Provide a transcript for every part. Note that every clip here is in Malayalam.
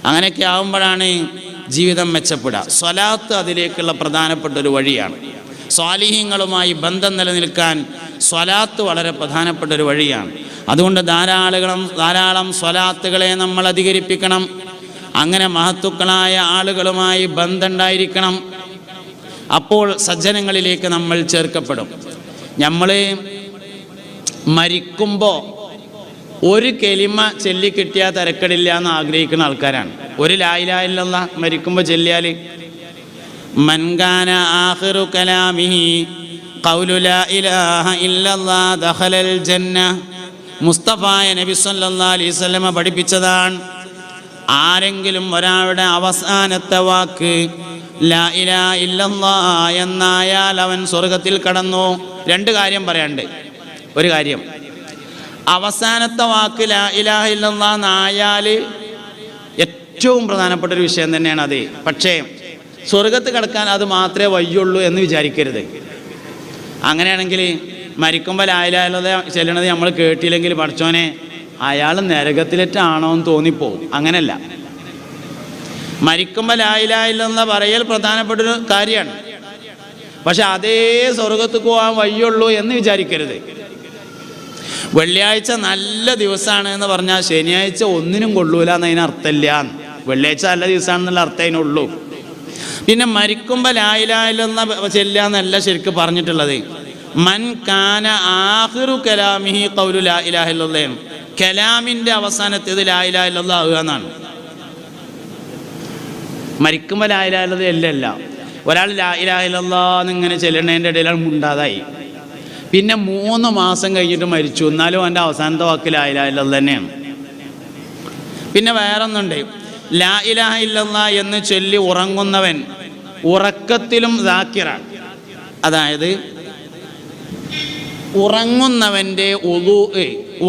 അങ്ങനെയൊക്കെ ആകുമ്പോഴാണ് ജീവിതം മെച്ചപ്പെടുക. സ്വലാത്ത് അതിലേക്കുള്ള പ്രധാനപ്പെട്ട ഒരു വഴിയാണ്. സ്വാലിഹീങ്ങളുമായി ബന്ധം നിലനിൽക്കാൻ സ്വലാത്ത് വളരെ പ്രധാനപ്പെട്ട ഒരു വഴിയാണ്. അതുകൊണ്ട് ധാരാളം സ്വലാത്തുകളെ നമ്മൾ അധികരിപ്പിക്കണം. അങ്ങനെ മഹത്തുക്കളായ ആളുകളുമായി ബന്ധമുണ്ടായിരിക്കണം. അപ്പോൾ സജ്ജനങ്ങളിലേക്ക് നമ്മൾ ചേർക്കപ്പെടും. നമ്മൾ മരിക്കുമ്പോൾ ഒരു കെലിമ ചൊല്ലിക്കിട്ടിയാൽ തരക്കടില്ല എന്ന് ആഗ്രഹിക്കുന്ന ആൾക്കാരാണ്. ഒരു ലാ ഇലാഹ ഇല്ലല്ലാഹ് മരിക്കുമ്പോൾ ചൊല്ലിയാൽ മൻ കാന ആഖിറു കലാമിഹി ഖൗലു ലാ ഇലാഹ ഇല്ലല്ലാഹ് ദഖലൽ ജന്ന. മുസ്തഫായ നബി സല്ലല്ലാഹു അലൈഹി വസല്ലമ പഠിപ്പിച്ചതാണ്. ആരെങ്കിലും ഒരാളുടെ അവസാനത്തെ വാക്ക് ലാ ഇലാഹ ഇല്ലല്ലാഹ് എന്നായാൽ അവൻ സ്വർഗത്തിൽ കടന്നു. രണ്ട് കാര്യം പറയാനുണ്ട്. ഒരു കാര്യം, അവസാനത്തെ വാക്ക് ലാ ഇലാഹ ഇല്ലല്ലാഹ് എന്നായാൽ ഏറ്റവും പ്രധാനപ്പെട്ട ഒരു വിഷയം തന്നെയാണ് അത്. പക്ഷേ സ്വർഗത്ത് കടക്കാൻ അത് മാത്രമേ വയ്യുള്ളൂ എന്ന് വിചാരിക്കരുത്. അങ്ങനെയാണെങ്കിൽ മരിക്കുമ്പോൾ ലാ ഇലാഹ ഇല്ലല്ലാഹ് ചെല്ലണത് നമ്മൾ കേട്ടില്ലെങ്കിൽ പഠിച്ചോനെ അയാൾ നരകത്തിലേറ്റാണോ എന്ന് തോന്നിപ്പോവും. അങ്ങനെയല്ല, മരിക്കുമ്പോൾ ലാ ഇലാഹ ഇല്ലല്ലാഹ് പറയൽ പ്രധാനപ്പെട്ടൊരു കാര്യമാണ്. പക്ഷെ അതേ സ്വർഗത്ത് പോകാൻ വയ്യുള്ളൂ എന്ന് വിചാരിക്കരുത്. വെള്ളിയാഴ്ച നല്ല ദിവസമാണ് എന്ന് പറഞ്ഞാൽ ശനിയാഴ്ച ഒന്നിനും കൊള്ളൂല എന്നതിന് അർത്ഥമില്ല. വെള്ളിയാഴ്ച നല്ല ദിവസമാണെന്നുള്ള അർത്ഥം അതിനുള്ളൂ. പിന്നെ മരിക്കുമ്പോൾ ലാ ഇലാഹ ഇല്ലല്ലാഹ് ചെല്ലുക എന്നല്ല ശരിക്കും പറഞ്ഞിട്ടുള്ളത്. മൻ കാന ആഖിറു കലാമിഹി ഖൗലു ലാ ഇലാഹ ഇല്ലല്ലാഹ്, കലാമിൻ്റെ അവസാനത്തേത് ലാ ഇലാഹ ഇല്ലല്ലാഹ് ആവുക എന്നാണ്. മരിക്കുമ്പോൾ ലാ ഇലാഹ ഇല്ലല്ലാഹ് അല്ലല്ല. ഒരാൾ ലാ ഇലാഹ ഇല്ലല്ലാഹ് എന്നിങ്ങനെ ചെല്ലണതിൻ്റെ ഇടയിലാണ് മുണ്ടാതായി. പിന്നെ 3 മാസം കഴിഞ്ഞിട്ട് മരിച്ചു, എന്നാലും അവൻ്റെ അവസാനത്തെ വാക്ക് ലാ ഇലാഹ ഇല്ലല്ലാഹ് തന്നെയാണ്. പിന്നെ വേറൊന്നുണ്ട്, ലാ ഇലാഹ ഇല്ലല്ലാഹ് എന്ന് ചൊല്ലി ഉറങ്ങുന്നവൻ ഉറക്കത്തിലും ദാക്കിറാണ്. അതായത് ഉറങ്ങുന്നവൻ്റെ ഒളു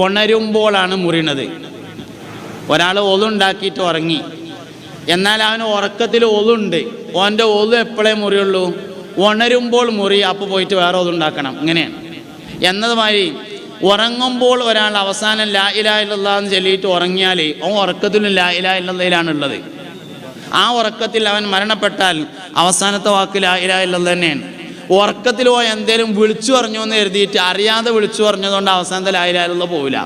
ഉണരുമ്പോഴാണ് മുറിയണത്. ഒരാൾ ഒളു ഉണ്ടാക്കിയിട്ട് ഉറങ്ങി, എന്നാൽ അവന് ഉറക്കത്തിൽ ഒളുണ്ട്. ഓൻ്റെ ഒളു എപ്പോഴേ മുറിയുള്ളൂ? ഉണരുമ്പോൾ മുറി, അപ്പോൾ പോയിട്ട് വേറെ ഒളു ഉണ്ടാക്കണം. ഇങ്ങനെയാണ്. എന്നതുമാതിരി ഉറങ്ങുമ്പോൾ ഒരാൾ അവസാനം ലാ ഇലാഹ ഇല്ലല്ലാഹ് എന്ന് ചൊല്ലിയിട്ട് ഉറങ്ങിയാൽ അവൻ ഉറക്കത്തിലും ലാ ഇലാഹ ഇല്ലല്ലാഹിലാണുള്ളത്. ആ ഉറക്കത്തിൽ അവൻ മരണപ്പെട്ടാൽ അവസാനത്തെ വാക്ക് ലാ ഇലാഹ ഇല്ലല്ലാഹ് തന്നെയാണ്. ഉറക്കത്തിലോ എന്തേലും വിളിച്ചു പറഞ്ഞു എന്ന് കരുതിയിട്ട് അറിയാതെ വിളിച്ചു പറഞ്ഞതുകൊണ്ട് അവസാനത്തെ ലാ ഇലാഹ ഇല്ലല്ലാഹ് പോവില്ല.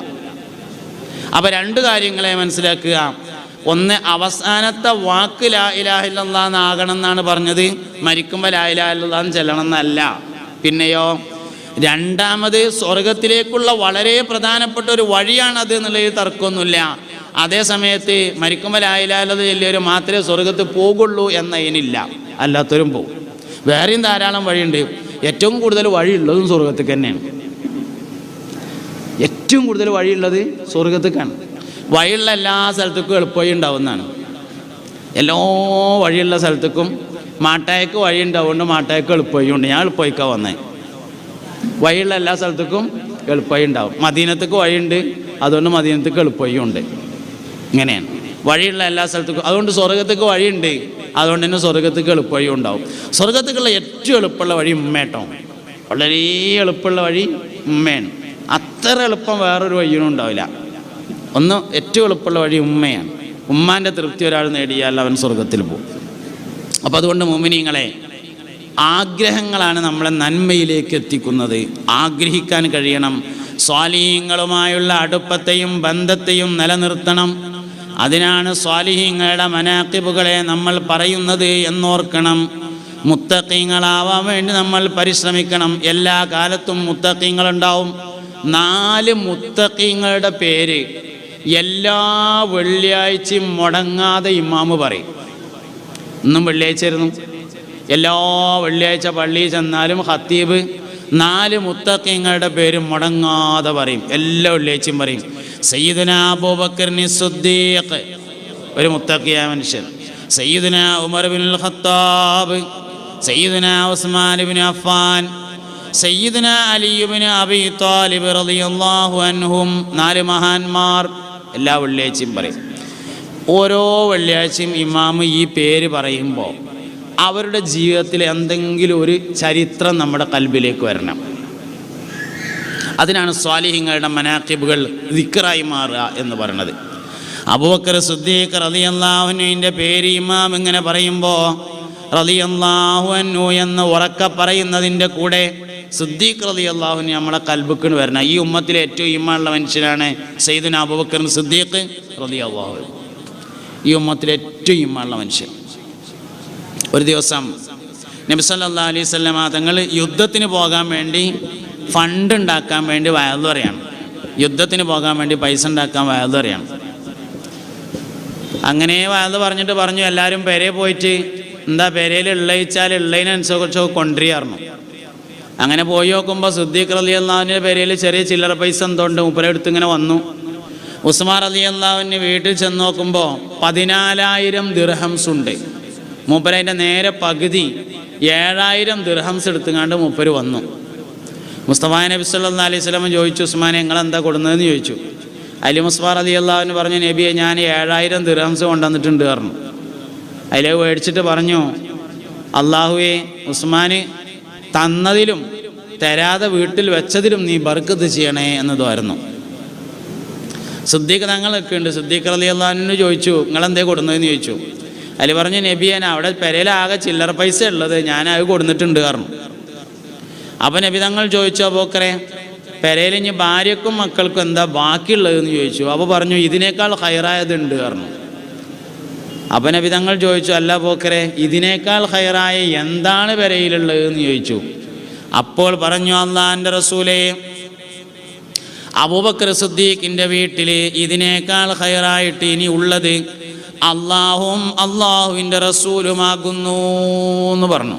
അപ്പോൾ 2 കാര്യങ്ങളെ മനസ്സിലാക്കുക. ഒന്ന്, അവസാനത്തെ വാക്ക് ലാ ഇലാഹ ഇല്ലല്ലാഹ് എന്നാകണം എന്നാണ് പറഞ്ഞത്. മരിക്കുമ്പോൾ ലാ ഇലാഹ ഇല്ലല്ലാഹ് എന്ന് ചെല്ലണം എന്നല്ല. പിന്നെയോ രണ്ടാമത്, സ്വർഗത്തിലേക്കുള്ള വളരെ പ്രധാനപ്പെട്ട ഒരു വഴിയാണത് എന്നുള്ളതിൽ തർക്കമൊന്നുമില്ല. അതേ സമയത്ത് മരിക്കുമ്പോൾ ലാ ഇലാഹ ഇല്ലല്ലാഹ് ചൊല്ലിയവർ മാത്രമേ സ്വർഗത്ത് പോകുള്ളൂ എന്നതിനില്ല, അല്ലാത്തവരും പോകും. വേറെയും ധാരാളം വഴിയുണ്ട്. ഏറ്റവും കൂടുതൽ വഴിയുള്ളതും സ്വർഗത്തേക്ക് തന്നെയാണ്. ഏറ്റവും കൂടുതൽ വഴിയുള്ളത് സ്വർഗത്തേക്കാണ്. വഴിയുള്ള എല്ലാ സ്ഥലത്തേക്കും എളുപ്പവഴി ഉണ്ടാവുന്നതാണ്. എല്ലാ വഴിയുള്ള സ്ഥലത്തേക്കും മാട്ടായക്ക് വഴി ഉണ്ടാവുകൊണ്ട് മാട്ടായക്ക് എളുപ്പവഴി ഉണ്ട്. ഞാൻ എളുപ്പവഴിക്കാണ് വന്നത്. വഴിയുള്ള എല്ലാ സ്ഥലത്തേക്കും എളുപ്പവഴി ഉണ്ടാവും. മദീനത്തേക്ക് വഴിയുണ്ട്, അതുകൊണ്ട് മദീനത്തേക്ക് എളുപ്പവഴി ഉണ്ട്. ഇങ്ങനെയാണ് വഴിയുള്ള എല്ലാ സ്ഥലത്തേക്കും. അതുകൊണ്ട് സ്വർഗത്തേക്ക് വഴിയുണ്ട്, അതുകൊണ്ട് തന്നെ സ്വർഗത്തേക്ക് എളുപ്പവഴി ഉണ്ടാവും. സ്വർഗത്തേക്കുള്ള ഏറ്റവും എളുപ്പമുള്ള വഴി ഉമ്മേട്ടോ. വളരെ എളുപ്പമുള്ള വഴി ഉമ്മയാണ്. അത്ര എളുപ്പം വേറൊരു വഴിയും ഉണ്ടാവില്ല. ഒന്ന് ഏറ്റവും എളുപ്പമുള്ള വഴി ഉമ്മയാണ്. ഉമ്മാൻ്റെ തൃപ്തി ഒരാൾ നേടിയാൽ അവൻ സ്വർഗത്തിൽ പോകും. അപ്പോൾ അതുകൊണ്ട് മുഅ്മിനീങ്ങളെ, ആഗ്രഹങ്ങളാണ് നമ്മളെ നന്മയിലേക്ക് എത്തിക്കുന്നത്. ആഗ്രഹിക്കാൻ കഴിയണം. സ്വാലിഹീങ്ങളുമായുള്ള അടുപ്പത്തെയും ബന്ധത്തെയും നിലനിർത്തണം. അതിനാണ് സ്വാലിഹീങ്ങളുടെ മനാഖിബുകളെ നമ്മൾ പറയുന്നത് എന്നോർക്കണം. മുത്തഖീങ്ങളാവാൻ വേണ്ടി നമ്മൾ പരിശ്രമിക്കണം. എല്ലാ കാലത്തും മുത്തഖീങ്ങളുണ്ടാവും. 4 മുത്തഖീങ്ങളുടെ പേര് എല്ലാ വെള്ളിയാഴ്ചയും മുടങ്ങാതെ ഇമാമ് പറയും. ഇന്നും വെള്ളിയാഴ്ചയായിരുന്നു. എല്ലാ വെള്ളിയാഴ്ച പള്ളിയിൽ ചെന്നാലും ഖത്തീബ് 4 മുത്തഖീങ്ങളുടെ പേര് മുടങ്ങാതെ പറയും. എല്ലാ വെള്ളിയാഴ്ചയും പറയും. സയ്യിദുനാ അബൂബക്കറിന് സിദ്ദീഖ്, ഒരു മുത്തഖിയായ മനുഷ്യൻ. സയ്യിദുനാ ഉമർ ഇബ്നുൽ ഖത്താബ്, സയ്യിദുനാ ഉസ്മാൻ ഇബ്നു അഫ്ഫാൻ, സയ്യിദുനാ അലി ഇബ്നു അബീ ത്വാലിബ് റളിയല്ലാഹു അൻഹും. 4 മഹാന്മാർ എല്ലാ വെള്ളിയാഴ്ചയും പറയും. ഓരോ വെള്ളിയാഴ്ചയും ഇമാമ് ഈ പേര് പറയുമ്പോൾ അവരുടെ ജീവിതത്തിൽ എന്തെങ്കിലും ഒരു ചരിത്രം നമ്മുടെ കൽബിലേക്ക് വരണം. അതിനാണ് സ്വാലിഹീങ്ങളുടെ മനാഖിബുകൾ ദിക്റായി മാറുക എന്ന് പറയുന്നത്. അബൂബക്കർ സിദ്ദീഖ് റളിയല്ലാഹു അൻഹുവിൻ്റെ പേര് ഇമാം ഇങ്ങനെ പറയുമ്പോൾ റളിയല്ലാഹു അൻഹു എന്ന് ഉറക്കെ പറയുന്നതിൻ്റെ കൂടെ സിദ്ദീഖ് റളിയല്ലാഹു അൻഹു നമ്മളെ കൽബിക്ക് വരണം. ഈ ഉമ്മത്തിലെ ഏറ്റവും ഈമാനുള്ള മനുഷ്യനാണ് സയ്യിദുനാ അബൂബക്കർ സിദ്ദീഖ് റളിയല്ലാഹു അൻഹു. ഈ ഉമ്മത്തിലെ ഏറ്റവും ഈമാനുള്ള മനുഷ്യൻ. ഒരു ദിവസം നബി സല്ലല്ലാഹു അലൈഹി വസല്ലമ തങ്ങൾ യുദ്ധത്തിന് പോകാൻ വേണ്ടി ഫണ്ട് ഉണ്ടാക്കാൻ വേണ്ടി വയലു പറയാണ്. യുദ്ധത്തിന് പോകാൻ വേണ്ടി പൈസ ഉണ്ടാക്കാൻ വയലു പറയാണ്. അങ്ങനെ വയലു പറഞ്ഞിട്ട് പറഞ്ഞു, എല്ലാവരും പെരേ പോയിട്ട് എന്താ പെരയിൽ ഉള്ളയിച്ചാൽ ഉള്ളതിനനുസരിച്ച് കൊണ്ടുവരികയായിരുന്നു. അങ്ങനെ പോയി നോക്കുമ്പോൾ സിദ്ദീഖ് റളിയല്ലാഹു അൻഹുവിൻ്റെ പെരയിൽ ചെറിയ ചില്ലറ പൈസ എന്തുകൊണ്ട് മൂപ്പരെടുത്ത് ഇങ്ങനെ വന്നു. ഉസ്മാൻ റളിയല്ലാഹു അൻഹു വീട്ടിൽ ചെന്ന് നോക്കുമ്പോൾ 14,000 ദിർഹംസ് ഉണ്ട്. മൂപ്പരതിൻ്റെ നേരെ പകുതി 7,000 ദിർഹംസ് എടുത്തുകൊണ്ട് മൂപ്പര് വന്നു. മുസ്തഫ നബി സല്ലല്ലാഹു അലൈഹി വസല്ലം ചോദിച്ചു, ഉസ്മാനെ നിങ്ങളെന്താ കൊടുന്നതെന്ന് ചോദിച്ചു. അതിൽ മുസ്തഫ റളിയല്ലാഹു അൻഹു പറഞ്ഞു, നബിയെ ഞാൻ 7,000 ദിർഹംസ് കൊണ്ടുവന്നിട്ടുണ്ട് പറഞ്ഞു. അതിലെ മേടിച്ചിട്ട് പറഞ്ഞു, അള്ളാഹുവേ ഉസ്മാന് തന്നതിലും തരാതെ വീട്ടിൽ വെച്ചതിലും നീ ബർക്കത്ത് ചെയ്യണേ എന്നതായിരുന്നു. സിദ്ദീഖ് തങ്ങളൊക്കെ ഉണ്ട്. സിദ്ദീഖ് റളിയല്ലാഹു അൻഹു ചോദിച്ചു, നിങ്ങളെന്തേ കൊടുന്നതെന്ന് ചോദിച്ചു. അതിൽ പറഞ്ഞു, നബിയെ അവിടെ പെരയിലാകെ ചില്ലറ പൈസ ഉള്ളത് ഞാൻ അത് കൊടുത്തിട്ടുണ്ട് പറഞ്ഞു. അപ്പം നബി തങ്ങൾ ചോദിച്ചു, അബൂബക്കറെ പെരയിൽ ഇനി ഭാര്യക്കും മക്കൾക്കും എന്താ ബാക്കിയുള്ളതെന്ന് ചോദിച്ചു. അപ്പോൾ പറഞ്ഞു, ഇതിനേക്കാൾ ഹൈറായതുണ്ട് പറഞ്ഞു. അപ്പം നബി തങ്ങൾ ചോദിച്ചു, അല്ല അബൂബക്കറെ ഇതിനേക്കാൾ ഹൈറായ എന്താണ് പെരയിലുള്ളതെന്ന് ചോദിച്ചു. അപ്പോൾ പറഞ്ഞു, അല്ലാഹുവിൻ്റെ റസൂലേ അബൂബക്കർ സിദ്ദീഖിൻ്റെ വീട്ടിൽ ഇതിനേക്കാൾ ഹൈറായിട്ട് ഇനി ഉള്ളത് അള്ളാഹും അള്ളാഹുവിൻ്റെ റസൂലുമാകുന്നു എന്ന് പറഞ്ഞു.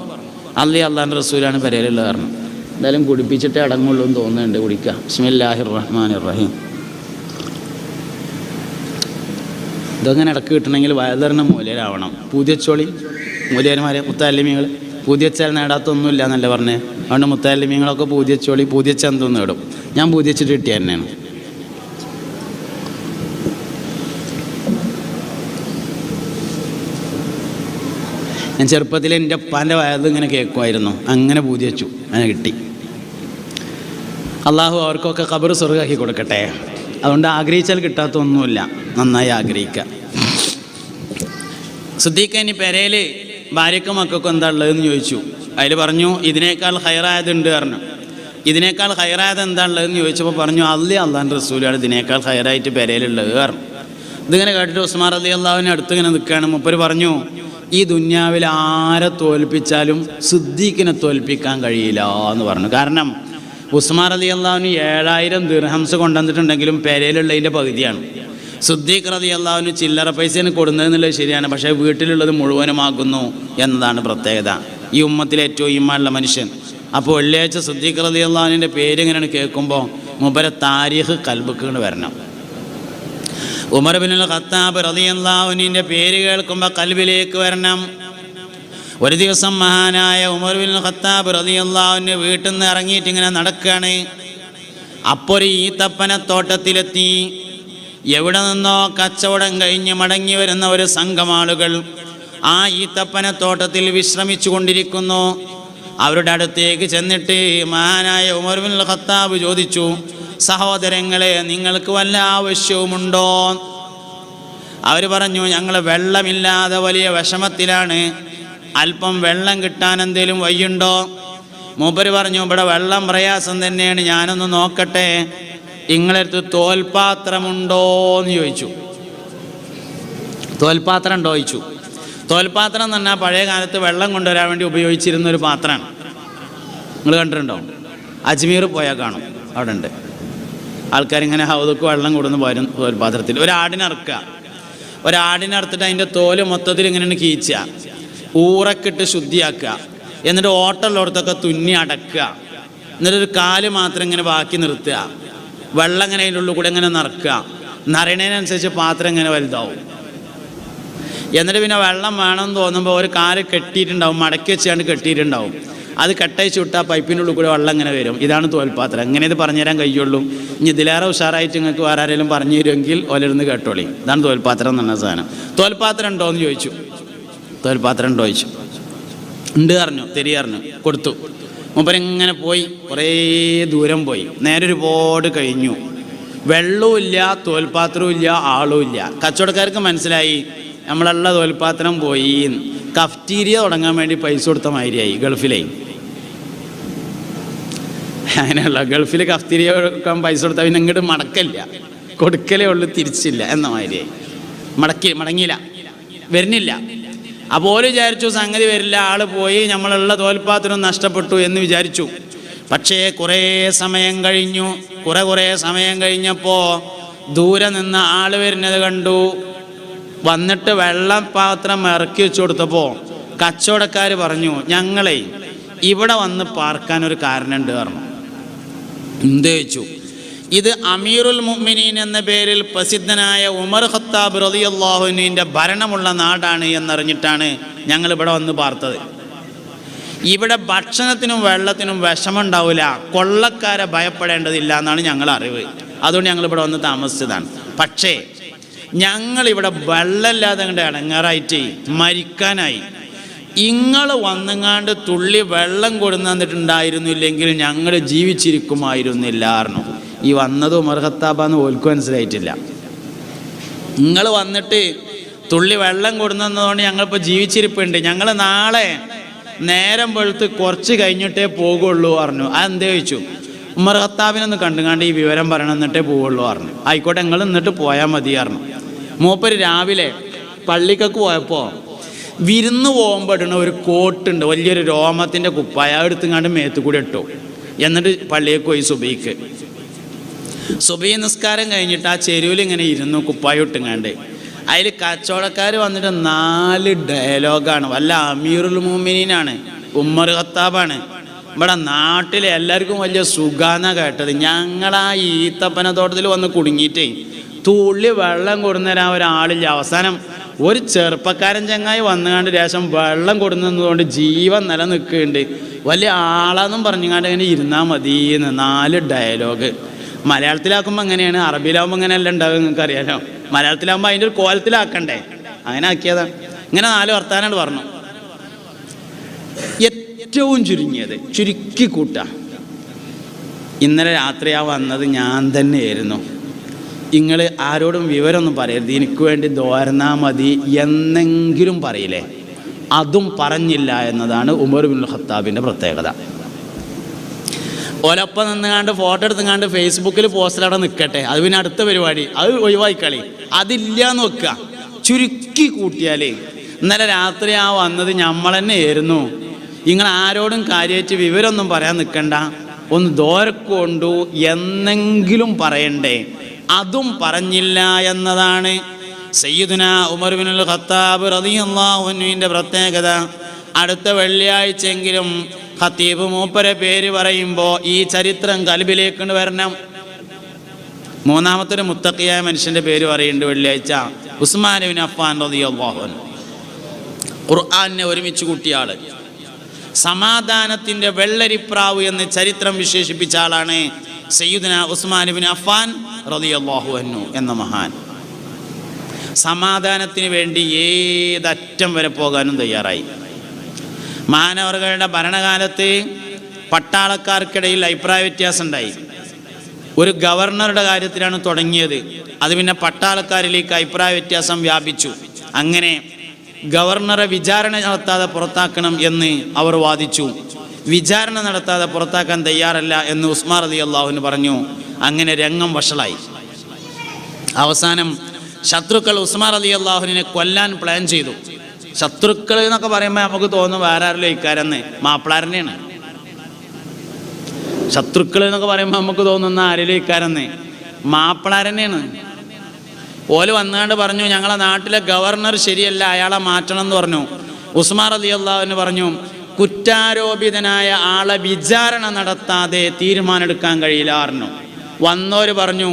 അള്ളാഹിൻ്റെ റസൂലാണ് പെരയിലുള്ളത് പറഞ്ഞു. എന്തായാലും കുടിപ്പിച്ചിട്ടേ അടങ്ങുള്ളൂ എന്ന് തോന്നുന്നുണ്ട്. കുടിക്കാം. ബിസ്മില്ലാഹിർ റഹ്മാനിർ റഹീം. ഇതങ്ങനെ ഇടക്ക് കിട്ടണമെങ്കിൽ വയലറിന മൂല്യരാവണം. പൂതിയച്ചോളി മൂല്യന്മാരെ മുത്താലിമികൾ പൂതിയച്ചാൽ നേടാത്തൊന്നുമില്ല എന്നല്ല പറഞ്ഞേ. അതുകൊണ്ട് മുത്താലിമിങ്ങളൊക്കെ പൂതിയച്ചോളി പൂതിയച്ചെന്തോ നേടും. ഞാൻ പൂതിയച്ചിട്ട് കിട്ടിയ തന്നെയാണ്. ഞാൻ ചെറുപ്പത്തിൽ എൻ്റെ ഉപ്പാൻ്റെ വയത് ഇങ്ങനെ കേൾക്കുമായിരുന്നു. അങ്ങനെ പൂജിച്ചു, അങ്ങനെ കിട്ടി. അള്ളാഹു അവർക്കൊക്കെ ഖബർ സ്വർഗ്ഗമാക്കി കൊടുക്കട്ടെ. അതുകൊണ്ട് ആഗ്രഹിച്ചാൽ കിട്ടാത്തൊന്നുമില്ല, നന്നായി ആഗ്രഹിക്കുക. സിദ്ദീഖ് ഇനി പെരയിൽ ഭാര്യക്കും മക്കൾക്കും എന്താ ഉള്ളതെന്ന് ചോദിച്ചു. അതിൽ പറഞ്ഞു, ഇതിനേക്കാൾ ഹൈറായതുണ്ട് പറഞ്ഞു. ഇതിനേക്കാൾ ഹൈറായത് എന്താ ഉള്ളതെന്ന് ചോദിച്ചപ്പോൾ പറഞ്ഞു, അള്ളാഹിൻ്റെ റസൂലാണ് ഇതിനേക്കാൾ ഹൈറായിട്ട് പെരയിലുള്ളത് പറഞ്ഞു. ഇതിങ്ങനെ കേട്ടിട്ട് ഉസ്മാൻ റളിയല്ലാഹു അൻഹു അടുത്ത് ഇങ്ങനെ നിൽക്കുകയാണ്. മൂപ്പര് പറഞ്ഞു, ഈ ദുന്യാവിൽ ആരെ തോൽപ്പിച്ചാലും സിദ്ദീഖിനെ തോൽപ്പിക്കാൻ കഴിയില്ല എന്ന് പറഞ്ഞു. കാരണം ഉസ്മാൻ റളിയല്ലാഹു അൻഹു 7,000 ദിർഹംസ് കൊണ്ടുവന്നിട്ടുണ്ടെങ്കിലും പെരയിലുള്ളതിൻ്റെ പകുതിയാണ്. സിദ്ദീഖ് റളിയല്ലാഹു അൻഹു ചില്ലറ പൈസന് കൊടുക്കുന്നതെന്നുള്ളത് ശരിയാണ്, പക്ഷേ വീട്ടിലുള്ളത് മുഴുവനുമാകുന്നു എന്നതാണ് പ്രത്യേകത. ഈ ഉമ്മത്തിലെ ഏറ്റവും ഈമാനുള്ള മനുഷ്യൻ. അപ്പോൾ വെള്ളിയാഴ്ച സിദ്ദീഖ് റളിയല്ലാഹു അൻഹുവിൻ്റെ പേര് ഇങ്ങനെയാണ് കേൾക്കുമ്പോൾ മൂപ്പരെ താരീഖ് കൽബിക്ക് വരണം. ഉമർ ഇബ്നുൽ ഖത്താബ് റളിയല്ലാഹു അൻഹുവിൻ്റെ പേര് കേൾക്കുമ്പോൾ കൽബിലേക്ക് വരണം. ഒരു ദിവസം മഹാനായ ഉമർ ഇബ്നുൽ ഖത്താബ് റളിയല്ലാഹു അൻഹു വീട്ടിൽ നിന്ന് ഇറങ്ങിയിട്ട് ഇങ്ങനെ നടക്കുകയാണ്. അപ്പോൾ ഒരു ഈത്തപ്പനത്തോട്ടത്തിലെത്തി. എവിടെ നിന്നോ കച്ചവടം കഴിഞ്ഞ് മടങ്ങി വരുന്ന ഒരു സംഘം ആളുകൾ ആ ഈത്തപ്പനത്തോട്ടത്തിൽ വിശ്രമിച്ചു കൊണ്ടിരിക്കുന്നു. അവരുടെ അടുത്തേക്ക് ചെന്നിട്ട് മഹാനായ ഉമർ ഇബ്നുൽ ഖത്താബ് ചോദിച്ചു, സഹോദരങ്ങളെ നിങ്ങൾക്ക് വല്ല ആവശ്യവുമുണ്ടോ? അവർ പറഞ്ഞു, ഞങ്ങൾ വെള്ളമില്ലാതെ വലിയ വിഷമത്തിലാണ്, അല്പം വെള്ളം കിട്ടാൻ എന്തേലും വഴിയുണ്ടോ? മൂപ്പര് പറഞ്ഞു, ഇവിടെ വെള്ളം പ്രയാസം തന്നെയാണ്, ഞാനൊന്ന് നോക്കട്ടെ, നിങ്ങളടുത്ത് തോൽപാത്രമുണ്ടോ എന്ന് ചോദിച്ചു. തോൽപാത്രം ഉണ്ടോ ചോദിച്ചു. തോൽപാത്രം എന്ന് പറഞ്ഞാൽ പഴയ കാലത്ത് വെള്ളം കൊണ്ടുവരാൻ വേണ്ടി ഉപയോഗിച്ചിരുന്ന ഒരു പാത്രമാണ്. നിങ്ങൾ കണ്ടിട്ടുണ്ടോ? അജ്മീർ പോയാൽ കാണും, അവിടെ ഉണ്ട് ആൾക്കാരിങ്ങനെ ഹൗദക്ക് വെള്ളം കൊടുന്ന് പോരും. തോൽപാത്രത്തിൽ ഒരാടിനറുക്കുക. ഒരാടിനറുത്തിട്ട് അതിൻ്റെ തോല് മൊത്തത്തിൽ ഇങ്ങനെ കീച്ചുക, ഊറക്കിട്ട് ശുദ്ധിയാക്കുക, എന്നിട്ട് ഓട്ടമുള്ളടത്തൊക്കെ തുന്നി അടക്കുക, എന്നിട്ടൊരു കാല് മാത്രം ഇങ്ങനെ ബാക്കി നിർത്തുക, വെള്ളം ഇങ്ങനെ അതിൻ്റെ ഉള്ളിൽ കൂടെ ഇങ്ങനെ നിറക്കുക. നിറയണതിനനുസരിച്ച് പാത്രം ഇങ്ങനെ വലുതാവും. എന്നിട്ട് പിന്നെ വെള്ളം വേണമെന്ന് തോന്നുമ്പോൾ ഒരു കാല് കെട്ടിയിട്ടുണ്ടാവും, മടക്കി വെച്ചാണ്ട് കെട്ടിയിട്ടുണ്ടാവും. അത് കെട്ടയച്ച് വിട്ടാൽ പൈപ്പിൻ്റെ ഉള്ളിൽ കൂടെ വെള്ളം ഇങ്ങനെ വരും. ഇതാണ് തോൽപാത്രം. എങ്ങനെ ഇത് പറഞ്ഞുതരാൻ കഴിയുള്ളൂ. ഇനി ഇതിലേറെ ഉഷാറായിട്ട് നിങ്ങൾക്ക് വേറെ ആരെങ്കിലും പറഞ്ഞു തരുമെങ്കിൽ ഓലിരുന്ന് കേട്ടോളി. ഇതാണ് തോൽപാത്രം എന്ന് പറഞ്ഞ സാധനം. തോൽപാത്രം ഉണ്ടോ എന്ന് ചോദിച്ചു. തോൽപാത്രം ഉണ്ടോ ചോദിച്ചു. ഉണ്ട് പറഞ്ഞു, തെരിയറിഞ്ഞു, കൊടുത്തു. മൂപ്പരിങ്ങനെ പോയി, കുറേ ദൂരം പോയി, നേരെ ഒരുപാട് കഴിഞ്ഞു. വെള്ളവും ഇല്ല, തോൽപാത്രവും ഇല്ല, ആളും ഇല്ല. കച്ചവടക്കാർക്ക് മനസ്സിലായി നമ്മളുള്ള തോൽപാത്രം പോയി. കഫ്റ്റീരിയ തുടങ്ങാൻ വേണ്ടി പൈസ കൊടുത്ത മാതിരിയായി ഗൾഫിലേ. അങ്ങനെയുള്ള ഗൾഫിൽ കഫ്റ്റീരിയ കൊടുക്കാൻ പൈസ കൊടുത്താൽ പിന്നെ ഇങ്ങോട്ട് മടക്കില്ല, കൊടുക്കലേ ഉള്ളൂ, തിരിച്ചില്ല എന്ന മാതിരിയായി. മടങ്ങിയില്ല, വരുന്നില്ല. അപ്പോൾ വിചാരിച്ചു സംഗതി വരില്ല, ആള് പോയി, നമ്മളുള്ള തോൽപാത്രം നഷ്ടപ്പെട്ടു എന്ന് വിചാരിച്ചു. പക്ഷേ കുറേ സമയം കഴിഞ്ഞു. കുറേ സമയം കഴിഞ്ഞപ്പോൾ ദൂരെ നിന്ന് ആള് വരുന്നത് കണ്ടു. വന്നിട്ട് വെള്ളപാത്രം ഇറക്കി വെച്ചു കൊടുത്തപ്പോൾ കച്ചവടക്കാർ പറഞ്ഞു, ഞങ്ങളെ ഇവിടെ വന്ന് പാർക്കാൻ ഒരു കാരണമുണ്ട് പറഞ്ഞു. എന്ത് ചോദിച്ചു? ഇത് അമീറുൽ മുഅ്മിനീൻ എന്ന പേരിൽ പ്രസിദ്ധനായ ഉമർ ഖത്താബ് റളിയല്ലാഹു അൻഹുവിൻ്റെ ഭരണമുള്ള നാടാണ് എന്നറിഞ്ഞിട്ടാണ് ഞങ്ങൾ ഇവിടെ വന്ന് പാർത്തത്. ഇവിടെ ഭക്ഷണത്തിനും വെള്ളത്തിനും വിഷമുണ്ടാവില്ല, കൊള്ളക്കാരെ ഭയപ്പെടേണ്ടതില്ല എന്നാണ് ഞങ്ങൾ അറിവ്. അതുകൊണ്ട് ഞങ്ങൾ ഇവിടെ വന്ന് താമസിച്ചതാണ്. പക്ഷേ ഞങ്ങളിവിടെ വെള്ളമില്ലാതെ കണ്ട് ഇടങ്ങാറായിട്ട് മരിക്കാനായി. ഇങ്ങൾ വന്നങ്ങാണ്ട് തുള്ളി വെള്ളം കൊടുന്നു തന്നിട്ടുണ്ടായിരുന്നില്ലെങ്കിൽ ഞങ്ങൾ ജീവിച്ചിരിക്കുമായിരുന്നില്ല പറഞ്ഞു. ഈ വന്നത് ഉമർ ഖത്താബാന്ന് ഓൽക്ക് മനസ്സിലായിട്ടില്ല. നിങ്ങൾ വന്നിട്ട് തുള്ളി വെള്ളം കൊടുന്നതുകൊണ്ട് ഞങ്ങളിപ്പോൾ ജീവിച്ചിരിപ്പുണ്ട്, ഞങ്ങൾ നാളെ നേരം വെളുത്ത് കുറച്ച് കഴിഞ്ഞിട്ടേ പോകുള്ളൂ പറഞ്ഞു. അതെന്ത് ചോദിച്ചു? ഉമർ ഖത്താബിനൊന്ന് കണ്ടുകാണ്ട് ഈ വിവരം പറയണം, എന്നിട്ടേ പോവുള്ളൂ പറഞ്ഞു. ആയിക്കോട്ടെ, നിങ്ങൾ എന്നിട്ട് പോയാൽ മതി പറഞ്ഞു. മൂപ്പര് രാവിലെ പള്ളിക്കൊക്കെ പോയപ്പോൾ വിരുന്ന് പോകുമ്പോൾ ഇടുന്ന ഒരു കോട്ടുണ്ട്, വലിയൊരു രോമത്തിൻ്റെ കുപ്പായ, എടുത്തുങ്ങാണ്ട് മേത്ത് കൂടി ഇട്ടു. എന്നിട്ട് പള്ളിയൊക്കെ പോയി സുബഹി നിസ്കാരം കഴിഞ്ഞിട്ട് ആ ചെരുവിൽ ഇങ്ങനെ ഇരുന്നു കുപ്പായ ഇട്ടുങ്ങാണ്ട്. അതിൽ കച്ചവടക്കാർ വന്നിട്ട് 4 ഡയലോഗാണ്. വല്ല അമീറുൽ മുഅ്മിനീനാണ്, ഉമർ ഖത്താബാണ്. ഇവിടെ നാട്ടിലെ എല്ലാവർക്കും വലിയ സുഖാന്ന കേട്ടത്. ഞങ്ങളാ ഈത്തപ്പന തോട്ടത്തിൽ വന്ന് കുടുങ്ങിയിട്ടേ തുള്ളി വെള്ളം കൊടുന്നേരാൻ ഒരാളില്ല. അവസാനം ഒരു ചെറുപ്പക്കാരൻ ചങ്ങായി വന്നുകാണ്ട് ശേഷം വെള്ളം കൊടുന്നതുകൊണ്ട് ജീവൻ നിലനിൽക്കുന്നുണ്ട്, വലിയ ആളാന്നും പറഞ്ഞുകൊണ്ട് ഇങ്ങനെ ഇരുന്നാൽ മതിയെന്ന്. 4 ഡയലോഗ്. മലയാളത്തിലാക്കുമ്പോൾ അങ്ങനെയാണ്, അറബിയിലാകുമ്പോൾ അങ്ങനെയല്ല ഉണ്ടാവും, നിങ്ങൾക്ക് അറിയാലോ. മലയാളത്തിലാകുമ്പോൾ അതിൻ്റെ ഒരു കോലത്തിലാക്കണ്ടേ, അങ്ങനെ ആക്കിയതാണ്. ഇങ്ങനെ 4 വർത്താനാണ് പറഞ്ഞു. ഏറ്റവും ചുരുങ്ങിയത് ചുരുക്കി കൂട്ടാം, ഇന്നലെ രാത്രിയാ വന്നത് ഞാൻ തന്നെയായിരുന്നു, നിങ്ങൾ ആരോടും വിവരമൊന്നും പറയരുത്, എനിക്ക് വേണ്ടി ദോരന്നാ മതി എന്നെങ്കിലും പറയില്ലേ, അതും പറഞ്ഞില്ല എന്നതാണ് ഉമർ ഇബ്നുൽ ഖത്താബിൻ്റെ പ്രത്യേകത. ഓലൊപ്പം നിന്നുകാണ്ട് ഫോട്ടോ എടുത്തുകാണ്ട് ഫേസ്ബുക്കിൽ പോസ്റ്റർ അവിടെ നിൽക്കട്ടെ, അത് പിന്നെ അടുത്ത പരിപാടി, അത് ഒഴിവായിക്കളി, അതില്ല എന്ന് വെക്കുക. ചുരുക്കി കൂട്ടിയാൽ ഇന്നലെ രാത്രി ആ വന്നത് നമ്മൾ തന്നെ ആയിരുന്നു, നിങ്ങൾ ആരോടും കാര്യമായിട്ട് വിവരമൊന്നും പറയാൻ നിൽക്കണ്ട, ഒന്ന് ദോരക്കൊണ്ടു എന്നെങ്കിലും പറയണ്ടേ, അതും പറഞ്ഞില്ല എന്നതാണ് സയ്യിദുനാ ഉമർ ഇബ്നുൽ ഖത്താബ് റളിയല്ലാഹു അൻഹുവിൻ്റെ പ്രത്യേകത. അടുത്ത വെള്ളിയാഴ്ചയെങ്കിലും ഖത്തീബ് മൂപ്പരെ പേര് പറയുമ്പോൾ ഈ ചരിത്രം കൽബിലേക്ക് വരണം. മൂന്നാമത്തെ ഒരു മുത്തഖിയായ മനുഷ്യൻ്റെ പേര് പറയുന്നുണ്ട് വെള്ളിയാഴ്ച, ഉസ്മാൻ ഇബ്നു അഫ്ഫാൻ റളിയല്ലാഹു അൻഹു. ഖുർആനെ ഒരുമിച്ച് കൂട്ടിയ ആള്, സമാധാനത്തിൻ്റെ വെള്ളരിപ്രാവ് എന്ന് ചരിത്രം വിശേഷിപ്പിച്ച ആളാണ് സയ്യിദുനാ ഉസ്മാൻ ഇബ്നു അഫ്ഫാൻ റളിയല്ലാഹു അൻഹു എന്ന മഹാൻ. സമാധാനത്തിന് വേണ്ടി ഏതറ്റം വരെ പോകാനും തയ്യാറായി. മഹാനവറുകളുടെ ഭരണകാലത്ത് പട്ടാളക്കാർക്കിടയിൽ അഭിപ്രായ വ്യത്യാസം ഉണ്ടായി. ഒരു ഗവർണറുടെ കാര്യത്തിലാണ് തുടങ്ങിയത്, അത് പിന്നെ പട്ടാളക്കാരിലേക്ക് അഭിപ്രായ വ്യത്യാസം വ്യാപിച്ചു. അങ്ങനെ ഗവർണറെ വിചാരണ നടത്താതെ പുറത്താക്കണം എന്ന് അവർ വാദിച്ചു. വിചാരണ നടത്താതെ പുറത്താക്കാൻ തയ്യാറല്ല എന്ന് ഉസ്മാൻ റളിയല്ലാഹു അൻഹു പറഞ്ഞു. അങ്ങനെ രംഗം വഷളായി. അവസാനം ശത്രുക്കൾ ഉസ്മാൻ റളിയല്ലാഹു അൻഹുവിനെ കൊല്ലാൻ പ്ലാൻ ചെയ്തു. ശത്രുക്കൾ എന്നൊക്കെ പറയുമ്പോൾ നമുക്ക് തോന്നും വേറെ ആരെങ്കിലും ഇക്കാരെന്ന്, മാപ്പിളാരനെയാണ്. ശത്രുക്കൾ എന്നൊക്കെ പറയുമ്പോൾ നമുക്ക് തോന്നുന്ന ആരെങ്കിലും ഇക്കാരെന്ന്, മാപ്പിളാരനെയാണ്. ഓല് വന്നുകൊണ്ട് പറഞ്ഞു, ഞങ്ങളെ നാട്ടിലെ ഗവർണർ ശരിയല്ല, അയാളെ മാറ്റണം എന്ന് പറഞ്ഞു. ഉസ്മാൻ റളിയല്ലാഹു അൻഹു പറഞ്ഞു, കുറ്റാരോപിതനായ ആളെ വിചാരണ നടത്താതെ തീരുമാനമെടുക്കാൻ കഴിയില്ല പറഞ്ഞു. വന്നവർ പറഞ്ഞു,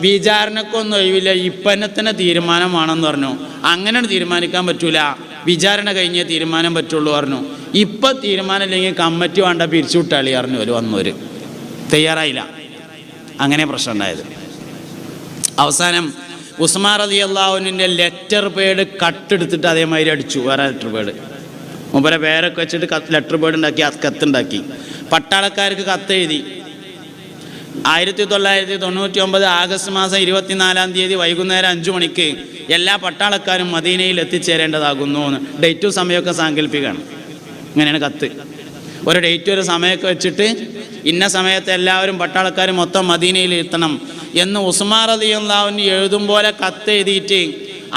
വിചാരണക്കൊന്നും ഒഴിവില്ല, ഇപ്പന്നെ തീരുമാനമാണെന്ന് പറഞ്ഞു. അങ്ങനെ തീരുമാനിക്കാൻ പറ്റൂല, വിചാരണ കഴിഞ്ഞേ തീരുമാനം പറ്റുള്ളൂ പറഞ്ഞു. ഇപ്പം തീരുമാനം ഇല്ലെങ്കിൽ കമ്മിറ്റി വേണ്ട, പിരിച്ചുവിട്ടാളി പറഞ്ഞു. അവർ വന്നവർ തയ്യാറായില്ല. അങ്ങനെ പ്രശ്നം ഉണ്ടായത്. അവസാനം ഉസ്മാൻ റളിയല്ലാഹു അൻഹുവിൻ്റെ ലെറ്റർ പേഡ് കട്ടെടുത്തിട്ട് അതേമാതിരി അടിച്ചു. വേറെ ലെറ്റർ പേഡ് മുമ്പേ പേരൊക്കെ വെച്ചിട്ട് ലെറ്റർ പേഡ് ഉണ്ടാക്കി, കത്തുണ്ടാക്കി. പട്ടാളക്കാർക്ക് കത്തെഴുതി, 1999 ആഗസ്റ്റ് മാസം 24-ാം തീയതി വൈകുന്നേരം 5 മണിക്ക് എല്ലാ പട്ടാളക്കാരും മദീനയിൽ എത്തിച്ചേരേണ്ടതാകുന്നു. ഡേറ്റും സമയമൊക്കെ സാങ്കല്പികമാണ്. ഇങ്ങനെയാണ് കത്ത്. ഒരു ഡേറ്റ് ഒരു സമയമൊക്കെ വെച്ചിട്ട് ഇന്ന സമയത്ത് എല്ലാവരും പട്ടാളക്കാരും മൊത്തം മദീനയിൽ എത്തണം എന്ന് ഉസ്മാൻ റളിയല്ലാഹു അൻഹു എഴുതും പോലെ കത്ത് എഴുതിയിട്ട്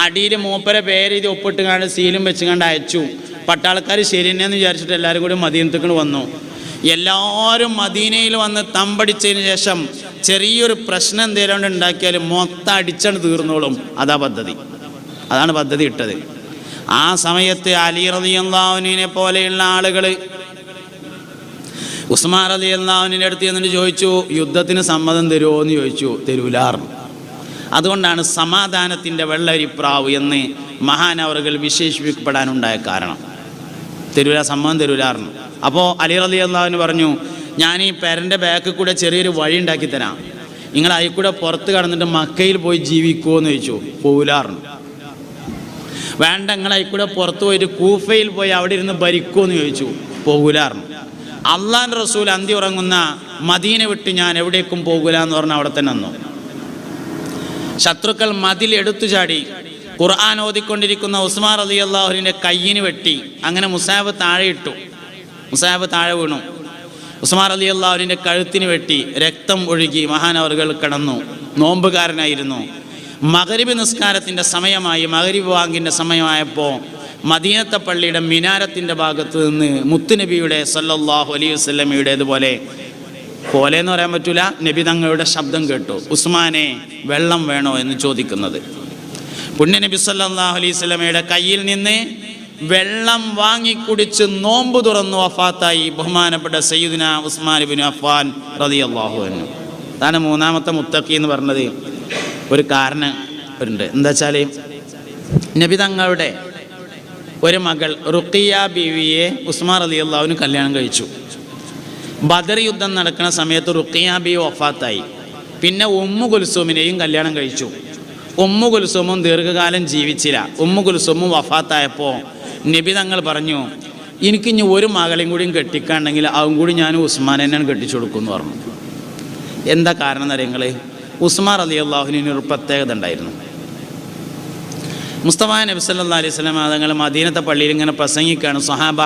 അടിയിൽ മൂപ്പരെ പേരെഴുതി ഒപ്പിട്ട് കണ്ട് സീലും വെച്ച് കണ്ട് അയച്ചു. പട്ടാളക്കാർ ശരിയെന്ന് വിചാരിച്ചിട്ട് എല്ലാവരും കൂടി മദീനത്തേക്ക് വന്നു. എല്ലാവരും മദീനയിൽ വന്ന് തമ്പടിച്ചതിന് ശേഷം ചെറിയൊരു പ്രശ്നം എന്തെങ്കിലും ഉണ്ടാക്കിയാലും മൊത്തം അടിച്ചാണ് തീർന്നോളും. അതാണ് പദ്ധതി ഇട്ടത്. ആ സമയത്ത് അലി റളിയല്ലാഹു അൻഹുവിനെ പോലെയുള്ള ആളുകൾ ഉസ്മാൻ റളിയല്ലാഹു അൻഹുവിൻ്റെ അടുത്ത് എന്നിട്ട് ചോദിച്ചു, യുദ്ധത്തിന് സമ്മതം തരുമോ എന്ന് ചോദിച്ചു. തരൂലാർന്നു. അതുകൊണ്ടാണ് സമാധാനത്തിൻ്റെ വെള്ളരിപ്രാവ് എന്ന് മഹാനവറുകൾ വിശേഷിപ്പിക്കപ്പെടാനുണ്ടായ കാരണം. സമ്മതം തരൂലാർന്നു. അപ്പോൾ അലി റളിയല്ലാഹു അൻഹു പറഞ്ഞു, ഞാൻ ഈ പേരൻ്റെ ബാക്കിൽ കൂടെ ചെറിയൊരു വഴി ഉണ്ടാക്കി തരാം, നിങ്ങൾ അതിൽ കൂടെ പുറത്ത് കടന്നിട്ട് മക്കയിൽ പോയി ജീവിക്കുമോ എന്ന് ചോദിച്ചു. പോകൂലാർന്നു. വേണ്ട, നിങ്ങൾ അതിൽ കൂടെ പുറത്ത് പോയിട്ട് കൂഫയിൽ പോയി അവിടെ ഇരുന്ന് ഭരിക്കുമോ എന്ന് ചോദിച്ചു. പോകൂലാർന്നു. അള്ളാഹുവിൻ്റെ റസൂൽ അന്തി ഉറങ്ങുന്ന മദീന വിട്ട് ഞാൻ എവിടേക്കും പോകൂല എന്ന് പറഞ്ഞാൽ അവിടെ തന്നെ നിന്നു. ശത്രുക്കൾ മതിൽ എടുത്തു ചാടി ഖുർആൻ ഓതിക്കൊണ്ടിരിക്കുന്ന ഉസ്മാൻ റളിയല്ലാഹു അൻഹുവിൻ്റെ കയ്യിന് വെട്ടി. അങ്ങനെ മുസാബ് താഴെ ഇട്ടു. മുസാബ് താഴെ വീണു. ഉസ്മാൻ റളിയല്ലാഹു അൻഹുവിൻ്റെ കഴുത്തിന് വെട്ടി. രക്തം ഒഴുകി. മഹാനവറുകൾ കിടന്നു. നോമ്പുകാരനായിരുന്നു. മഗ്രിബ് നിസ്കാരത്തിൻ്റെ സമയമായി. മഗ്രിബ് വാങ്കിൻ്റെ സമയമായപ്പോൾ മദീനത്തെ പള്ളിയുടെ മിനാരത്തിൻ്റെ ഭാഗത്ത് നിന്ന് മുത്തുനബിയുടെ സല്ലല്ലാഹു അലൈഹി വസല്ലമയുടേതുപോലെ എന്ന് പറയാൻ പറ്റൂല, നബി തങ്ങളുടെ ശബ്ദം കേട്ടു. ഉസ്മാനെ, വെള്ളം വേണോ എന്ന് ചോദിക്കുന്നത്. പുണ്യ നബി സല്ലല്ലാഹു അലൈഹി വസല്ലമയുടെ കയ്യിൽ നിന്ന് വെള്ളം വാങ്ങിക്കുടിച്ച് നോമ്പ് തുറന്നു വഫാത്തായി ബഹുമാനപ്പെട്ട സയ്യിദുനാ ഉസ്മാൻ ഇബ്നു അഫ്ഫാൻ റളിയല്ലാഹു അൻഹു. അതാണ് മൂന്നാമത്തെ മുത്തഖി എന്ന് പറഞ്ഞത്. ഒരു കാരണം ഉണ്ട്. എന്താ വെച്ചാൽ നബി തങ്ങളുടെ ഒരു മകൾ റുഖിയ ബീവിയെ ഉസ്മാൻ റളിയല്ലാഹു അൻഹു കല്യാണം കഴിച്ചു. ബദർ യുദ്ധം നടക്കുന്ന സമയത്ത് റുഖിയ ബീവി വഫാത്തായി. പിന്നെ ഉമ്മു കുൽസൂമിനെയും കല്യാണം കഴിച്ചു. ഉമ്മു കുൽസൂമും ദീർഘകാലം ജീവിച്ചില്ല. ഉമ്മു കുൽസൂമും വഫാത്തായപ്പോൾ നബി തങ്ങൾ പറഞ്ഞു, എനിക്കിനി ഒരു മകളെയും കൂടിയും കെട്ടിക്കാണ്ടെങ്കിൽ അതും കൂടി ഞാൻ ഉസ്മാനെന്നാണ് കെട്ടിച്ചു കൊടുക്കുമെന്ന് പറഞ്ഞു. എന്താ കാരണം എന്നറിയങ്ങൾ? ഉസ്മാൻ റളിയല്ലാഹു അൻഹുവിന് ഒരു പ്രത്യേകത ഉണ്ടായിരുന്നു. മുസ്തഫ നബി സല്ലല്ലാഹു അലൈഹി വസല്ലം തങ്ങൾ മദീനത്തെ പള്ളിയിൽ ഇങ്ങനെ പ്രസംഗിക്കുകയാണ്, സ്വഹാബ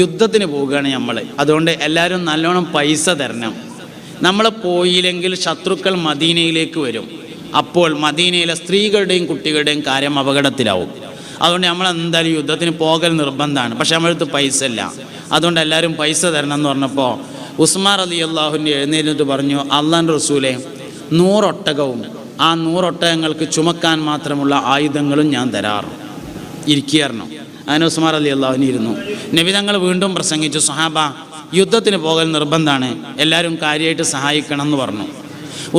യുദ്ധത്തിന് പോവുകയാണ് നമ്മൾ, അതുകൊണ്ട് എല്ലാവരും നല്ലോണം പൈസ തരണം. നമ്മൾ പോയില്ലെങ്കിൽ ശത്രുക്കൾ മദീനയിലേക്ക് വരും. അപ്പോൾ മദീനയിലെ സ്ത്രീകളുടെയും കുട്ടികളുടെയും കാര്യം അപകടത്തിലാവും. അതുകൊണ്ട് നമ്മൾ എന്തായാലും യുദ്ധത്തിന് പോകൽ നിർബന്ധമാണ്. പക്ഷെ നമ്മളടുത്ത് പൈസ ഇല്ല. അതുകൊണ്ട് എല്ലാവരും പൈസ തരണം എന്ന് പറഞ്ഞപ്പോൾ ഉസ്മാൻ റളിയല്ലാഹു അൻഹു എഴുന്നേറ്റ് പറഞ്ഞു, അല്ലാഹുവിൻ്റെ റസൂലേ, 100 ഒട്ടകവും ആ 100 ഒട്ടകങ്ങൾക്ക് ചുമക്കാൻ മാത്രമുള്ള ആയുധങ്ങളും ഞാൻ തരാറുണ്ട്. ഇരിക്കുകയായിരുന്നു. അങ്ങനെ ഉസ്മാൻ റളിയല്ലാഹു അൻഹു ഇരുന്നു. നബി തങ്ങൾ വീണ്ടും പ്രസംഗിച്ചു, സ്വഹാബ യുദ്ധത്തിന് പോകൽ നിർബന്ധമാണ്, എല്ലാവരും കാര്യമായിട്ട് സഹായിക്കണം എന്ന് പറഞ്ഞു.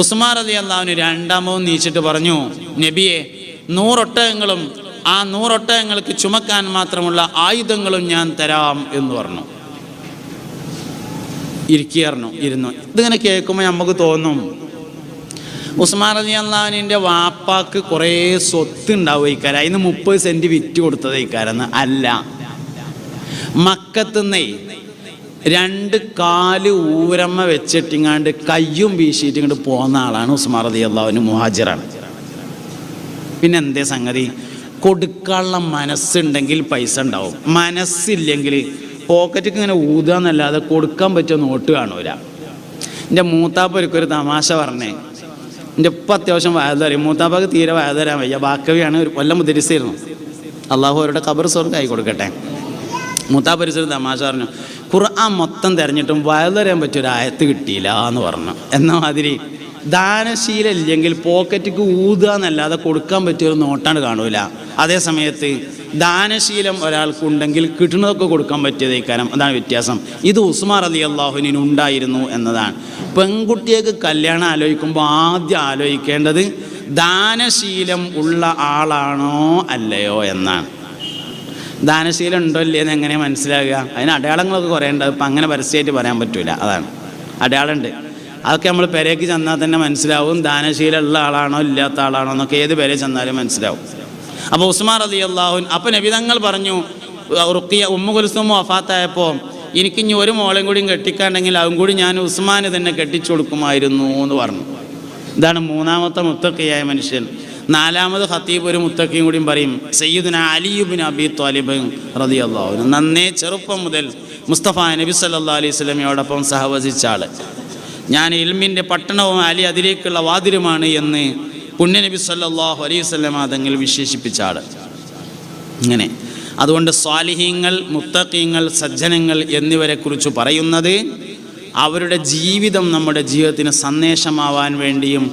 ഉസ്മാൻ റളിയല്ലാഹു അൻഹു രണ്ടാമവും നീച്ചിട്ട് പറഞ്ഞു, നബിയെ, 100 ഒട്ടകങ്ങളും ആ 100 ഒട്ടകങ്ങൾക്ക് ചുമക്കാൻ മാത്രമുള്ള ആയുധങ്ങളും ഞാൻ തരാം എന്ന് പറഞ്ഞു. ഇരുന്നു. ഇതിങ്ങനെ കേൾക്കുമ്പോൾ നമുക്ക് തോന്നും, ഉസ്മാൻ റളിയല്ലാഹു അൻഹുവിൻ്റെ വാപ്പാക്ക് കുറേ സ്വത്ത് ഉണ്ടാവും ഇക്കാരം, അതിന് 30 സെൻറ്റ് വിറ്റ് കൊടുത്തത് ഇക്കാരെന്ന്. അല്ല, മക്കത്തുനിന്നേ 2 കാല് ഊരമ്മ വെച്ചിട്ടിങ്ങാണ്ട് കയ്യും വീശിയിട്ട് ഇങ്ങോട്ട് പോകുന്ന ആളാണ് ഉസ്മാൻ റളിയല്ലാഹു അൻഹു. മുഹാജിറാണ്. പിന്നെ എന്തേ സംഗതി? കൊടുക്കാനുള്ള മനസ്സുണ്ടെങ്കിൽ പൈസ ഉണ്ടാവും. മനസ്സില്ലെങ്കിൽ പോക്കറ്റിക്ക് ഇങ്ങനെ ഊതാന്നല്ലാതെ കൊടുക്കാൻ പറ്റിയ നോട്ട് കാണൂല. എൻ്റെ മൂത്താപ്പ ഒരിക്കൊരു തമാശ പറഞ്ഞേ. എൻ്റെ ഇപ്പം അത്യാവശ്യം വയതറിയും. മൂത്താപ്പക്ക് തീരെ വയതരാൻ വയ്യ. ബാക്കവിയാണ്, ഒരു കൊല്ലം മുദ്രിസായിരുന്നു. അള്ളാഹു അവരുടെ ഖബർ സ്വർഗ്ഗമായി കൊടുക്കട്ടെ. മൂത്താപ്പ ഒരു തമാശ പറഞ്ഞു, ഖുർആൻ മൊത്തം തിരഞ്ഞിട്ടും വയതറിയാൻ പറ്റിയൊരു ആയത്ത് കിട്ടിയില്ല എന്ന് പറഞ്ഞു. എന്ന മാതിരി ദാനശീലം ഇല്ലെങ്കിൽ പോക്കറ്റിക്ക് ഊതുക എന്നല്ലാതെ കൊടുക്കാൻ പറ്റിയൊരു നോട്ടാണ് കാണൂല. അതേ സമയത്ത് ദാനശീലം ഒരാൾക്കുണ്ടെങ്കിൽ കിട്ടുന്നതൊക്കെ കൊടുക്കാൻ പറ്റിയതേക്കാരം. അതാണ് വ്യത്യാസം. ഇത് ഉസ്മാൻ റളിയല്ലാഹു അൻഹു ഉണ്ടായിരുന്നു എന്നതാണ്. പെൺകുട്ടിയൊക്കെ കല്യാണം ആലോചിക്കുമ്പോൾ ആദ്യം ആലോചിക്കേണ്ടത് ദാനശീലം ഉള്ള ആളാണോ അല്ലയോ എന്നാണ്. ദാനശീലം ഉണ്ടോ ഇല്ലയെന്ന് എങ്ങനെ മനസ്സിലാകുക? അതിന് അടയാളങ്ങളൊക്കെ കുറേ ഉണ്ട്. ഇപ്പം അങ്ങനെ പരസ്യമായിട്ട് പറയാൻ പറ്റില്ല. അതാണ് അടയാളമുണ്ട്. അതൊക്കെ നമ്മൾ പെരേക്ക് ചെന്നാൽ തന്നെ മനസ്സിലാവും ദാനശീലം ഉള്ള ആളാണോ ഇല്ലാത്ത ആളാണോ എന്നൊക്കെ. ഏത് പേരെ ചെന്നാലും മനസ്സിലാവും. അപ്പോൾ ഉസ്മാൻ റളിയല്ലാഹു അൻഹു, അപ്പോൾ നബി തങ്ങൾ പറഞ്ഞു, റുഖിയ ഉമ്മു കുൽസൂം വഫാത്തായപ്പോൾ എനിക്കിനി ഒരു മോളെയും കൂടിയും കെട്ടിക്കാണ്ടെങ്കിൽ അതും കൂടി ഞാൻ ഉസ്മാന് തന്നെ കെട്ടിച്ചു കൊടുക്കുമായിരുന്നു എന്ന് പറഞ്ഞു. ഇതാണ് മൂന്നാമത്തെ മുത്തഖിയായ മനുഷ്യൻ. നാലാമത് ഖത്തീബ് ഒരു മുത്തഖിയും കൂടിയും പറയും, സയ്യിദുന അലി ഇബ്നു അബീ ത്വാലിബ് റളിയല്ലാഹു അൻഹു. നന്നേ ചെറുപ്പം മുതൽ മുസ്തഫ നബി സല്ലല്ലാഹു അലൈഹി വസല്ലമയോടൊപ്പം സഹവസിച്ച ആൾ. ഞാൻ ഇൽമിൻ്റെ പട്ടണവും അലി അതിലേക്കുള്ള വാതിലുമാണ് എന്ന് പുണ്യനബി സല്ലല്ലാഹു അലൈഹി വസല്ലമ തങ്ങൾ വിശേഷിപ്പിച്ച ആൾ. ഇങ്ങനെ അതുകൊണ്ട് സ്വാലിഹീങ്ങൾ, മുത്തഖീങ്ങൾ, സജ്ജനങ്ങൾ എന്നിവരെക്കുറിച്ച് പറയുന്നത് അവരുടെ ജീവിതം നമ്മുടെ ജീവിതത്തിന് സന്ദേശമാവാൻ വേണ്ടിയും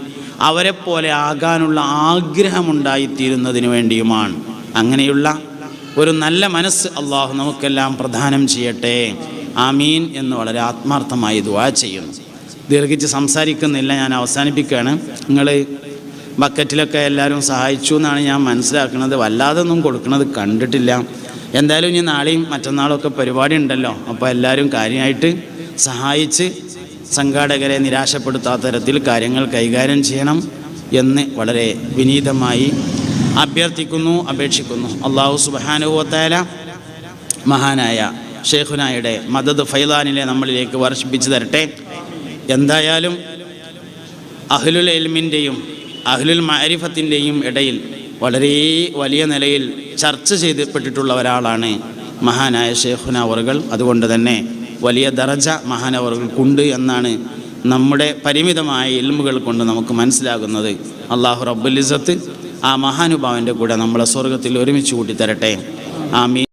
അവരെപ്പോലെ ആകാനുള്ള ആഗ്രഹമുണ്ടായിത്തീരുന്നതിന് വേണ്ടിയുമാണ്. അങ്ങനെയുള്ള ഒരു നല്ല മനസ്സ് അള്ളാഹു നമുക്കെല്ലാം പ്രദാനം ചെയ്യട്ടെ. ആമീൻ എന്ന് വളരെ ആത്മാർത്ഥമായി ദുആ ചെയ്യുന്നു. ദീർഘിച്ച് സംസാരിക്കുന്നില്ല, ഞാൻ അവസാനിപ്പിക്കുകയാണ്. നിങ്ങൾ ബക്കറ്റിലൊക്കെ എല്ലാവരും സഹായിച്ചു എന്നാണ് ഞാൻ മനസ്സിലാക്കുന്നത്. വല്ലാതൊന്നും കൊടുക്കുന്നത് കണ്ടിട്ടില്ല. എന്തായാലും ഇനി നാളെയും മറ്റന്നാളൊക്കെ പരിപാടി ഉണ്ടല്ലോ, അപ്പോൾ എല്ലാവരും കാര്യമായിട്ട് സഹായിച്ച് സംഘാടകരെ നിരാശപ്പെടുത്താത്ത തരത്തിൽ കാര്യങ്ങൾ കൈകാര്യം ചെയ്യണം എന്ന് വളരെ വിനീതമായി അഭ്യർത്ഥിക്കുന്നു, അപേക്ഷിക്കുന്നു. അല്ലാഹു സുബ്ഹാനഹു വ തആല മഹാനായ ഷെയ്ഖുനായുടെ മദദ് ഫൈലാനിലെ നമ്മളിലേക്ക് വർഷിപ്പിച്ചു തരട്ടെ. എന്തായാലും അഹ്ലുൽ ഇൽമിൻ്റെയും അഹ്ലുൽ മഅരിഫത്തിൻ്റെയും ഇടയിൽ വളരെ വലിയ നിലയിൽ ചർച്ച ചെയ്യപ്പെട്ടിട്ടുള്ള ഒരാളാണ് മഹാനായ ഷെയ്ഖുന അവറുകൾ. അതുകൊണ്ട് തന്നെ വലിയ ദറജ മഹാനവറുകൾക്കുണ്ട് എന്നാണ് നമ്മുടെ പരിമിതമായ ഇൽമുകൾ കൊണ്ട് നമുക്ക് മനസ്സിലാകുന്നത്. അല്ലാഹു റബ്ബുൽ ഇസ്സത്ത് ആ മഹാനുഭാവൻ്റെ കൂടെ നമ്മളെ സ്വർഗത്തിൽ ഒരുമിച്ച് കൂട്ടി തരട്ടെ. ആമീൻ.